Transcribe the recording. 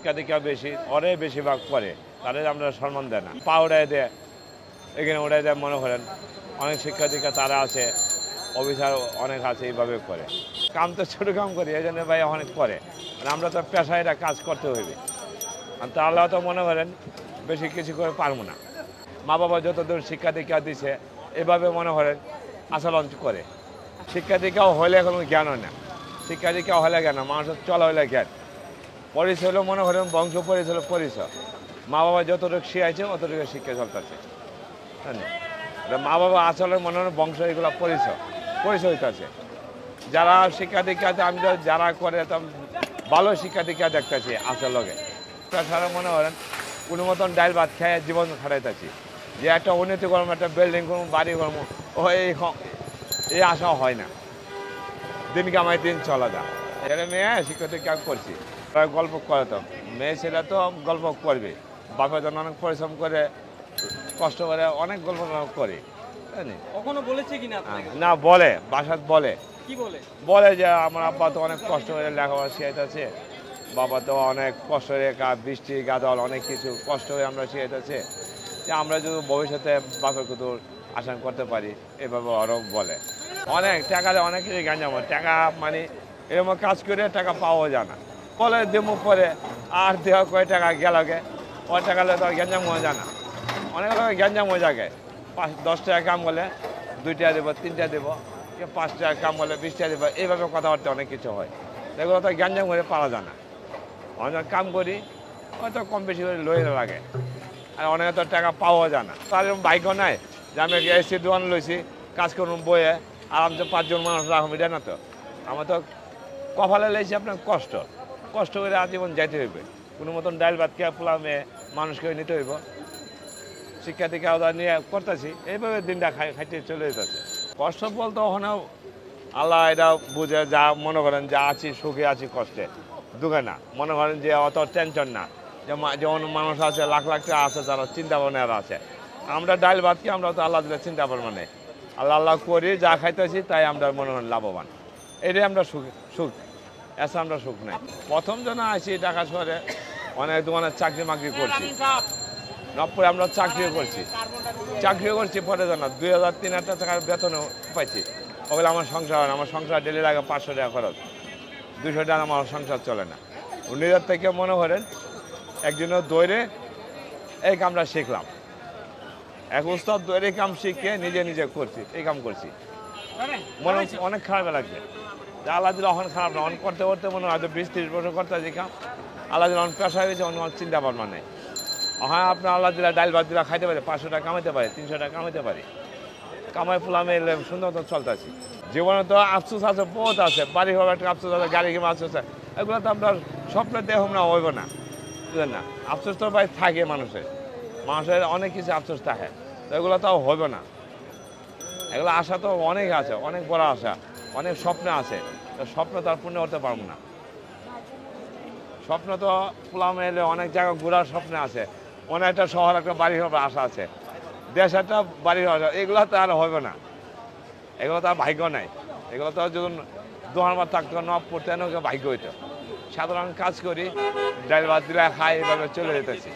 শিক্ষাদীক্ষা বেশি ওরে বেশিরভাগ করে, তাদের আমরা সম্মান দেয় না, পা উড়াই দেয়, এখানে উড়াই দেয়। মনে করেন অনেক শিক্ষাদীক্ষা তারা আছে, অফিসার অনেক আছে, এইভাবে করে। কাম তো ছোটো কাম করি, এই জন্য ভাই অনেক করে। আমরা তো পেশায় এটা কাজ করতে হইবে, তাহলে তো মনে করেন বেশি কিছু করে পারবো না। মা বাবা যতদূর শিক্ষা দীক্ষা দিছে এভাবে মনে করেন আচরণ করে। শিক্ষা দীক্ষাও হলে কোনো জ্ঞান হয় না, শিক্ষা দীক্ষা হলে জ্ঞান, মানুষের চলা হলে জ্ঞান। পরিচয় হলো মনে করেন বংশ পরিচয় হলো পরিচয়। মা বাবা যতটুকু শিখাইছে অতটুকু শিক্ষা চলতেছে। মা বাবা আসলে মনে হয় বংশ এগুলো পরিচয় হইতেছে। যারা শিক্ষা দীক্ষা আমি তো যারা করে ভালো শিক্ষা দীক্ষা দেখতেছি আসল লগে। তাছাড়া মনে করেন কোনো মতন ডাইল ভাত খেয়ে জীবন খাটাইতেছি, যে একটা উন্নতি করবো, একটা বিল্ডিং করবো, বাড়ি করবো, এই আশা হয় না। দিন কামাই দিন চলা যা। এখানে মেয়ে শিক্ষা দীক্ষা করছি, গল্প করে তো মেয়ে ছেলে তো গল্প করবে, বাপের জন্য অনেক পরিশ্রম করে কষ্ট করে অনেক গল্প করে। কখনো বলেছে কিনা? না, বলে, বাসাত বলে। কি বলে? বলে যে আমার আব্বা তো অনেক কষ্ট করে লেখাপড়া শিখাইতেছে, বাবা তো অনেক কষ্ট করে বৃষ্টি গাদল অনেক কিছু কষ্ট করে আমরা শিখাইতেছে, যে আমরা যদি ভবিষ্যতে বাপের কুতুর আসান করতে পারি, এভাবে আরও বলে। অনেক টাকা অনেক কিছু গাঞ্জাম, টাকা মানে এরকম কাজ করে টাকা পাওয়া যায় না, বলে দেবো পরে আর দেহ কয় টাকা গেলগে, ওই টাকা তো গ্যাঞ্জাম হয়ে যায় না। অনেক লোক গ্যাঞ্জাম হয়ে যায়, 10 টাকা কাম করলে 2 টাকা দেবো, 3 টাকা দেবো, 5 টাকা কাম করলে 20 টাকা দেবো, এইভাবে কথাবার্তা অনেক কিছু হয়। এগুলো তো গ্যাঞ্জাম করে পারা যায় না। অনেক কাম করি হয়তো কম বেশি করে লইলে লাগে, আর অনেক তো টাকা পাওয়া যায় না। তার ভাগ্য নাই যে আমি এসি দোকান লইছি, কাজ করুন বইয়ে আরামসে 5 জন মানুষ রাখুন, এটা না তো। আমার তো কপালে লেগেছি আপনার কষ্ট করে আজীবন যাইতে হইবে, কোনো মতন ডাইল ভাত খেয়ে পোলা মেয়ে মানুষকে নিতে হইব। শিক্ষা দীক্ষা নিয়ে করতেছি, এইভাবে দিনটা খাইতে চলে যেতেছে। কষ্ট বলতে ওখানেও আল্লাহ এটা বুঝে, যা মনে করেন যা আছি সুখে আছি, কষ্টে দুঃখে না। মনে করেন যে অত টেনশন না, যেমন মানুষ আছে লাখ লাখ টাকা আছে, যারা চিন্তা ভাবনা আছে। আমরা ডাইল ভাত কি আমরা তো আল্লাহ দিলে চিন্তা ভাবনা নেই, আল্লাহ করি যা খাইতেছি তাই আমরা মনে করেন লাভবান। এটাই আমরা সুখ, এসে আমরা সুখ নেই। প্রথম জন আছি ঢাকা শহরে, অনেক দোকানের চাকরি মাকরি করছি, নবপুরে আমরা চাকরিও করছি পরে জানা 2000-3000 টাকার বেতনও পাইছি। ওগুলো আমার সংসার ডেলি লাগে 500 টাকা খরচ, 200 টাকা আমার সংসার চলে না। নিজের থেকে মনে করেন একজনের দৌড়ে এই কামটা শিখলাম, এক উস্তাদ দৌড়ে কাম শিখে নিজে করছি, এই কাম করছি। মনে অনেক খারাপ লাগছে, আল্লাহ দিলে অখন খারাপ না, অন করতে মনে হয় 20-30 বছর করতে যে কাম আল্লাহ দিলে অন পেশা হয়েছে, অন্য চিন্তা ভাবনা নেই। হ্যাঁ, আপনার আল্লাহ দিলা ডাইল ভাত দিলা খাইতে পারে, 500 টাকা কামাইতে পারে, 300 টাকা কামাইতে পারে, কামাই ফুলামে এলে সুন্দর মতো চলতেছি। জীবনে তো আফসোস আছে, বহুত আছে, বাড়ি হওয়ার একটা আফসোস আছে, গাড়ি কিনে আফসোস আছে, এগুলো তো আপনার স্বপ্নের দেহ না হইব না, বুঝলেন না। আফসোস তো ভাই থাকে মানুষের অনেক কিছু আফসোস থাকে, তো এগুলো তো হইব না। এগুলো আশা তো অনেক আছে, অনেক বড় আশা, অনেক স্বপ্ন আছে, তো স্বপ্ন তো আর পূর্ণ করতে পারবো না। স্বপ্ন তো ফুলামে এলে অনেক জায়গা ঘোরার স্বপ্ন আছে, অনেক একটা শহর একটা বাড়ি হওয়ার আশা আছে, দেশ একটা বাড়ি হওয়ার, এগুলো তো আর হবে না, এগুলো তো আর ভাগ্য নাই। এগুলো তো যখন দোকানবার থাকতো নব পড়তে ভাগ্য হইতো। সাধারণ কাজ করি, ডাইল ভাত দিলে খাই, এভাবে চলে যেতেছি।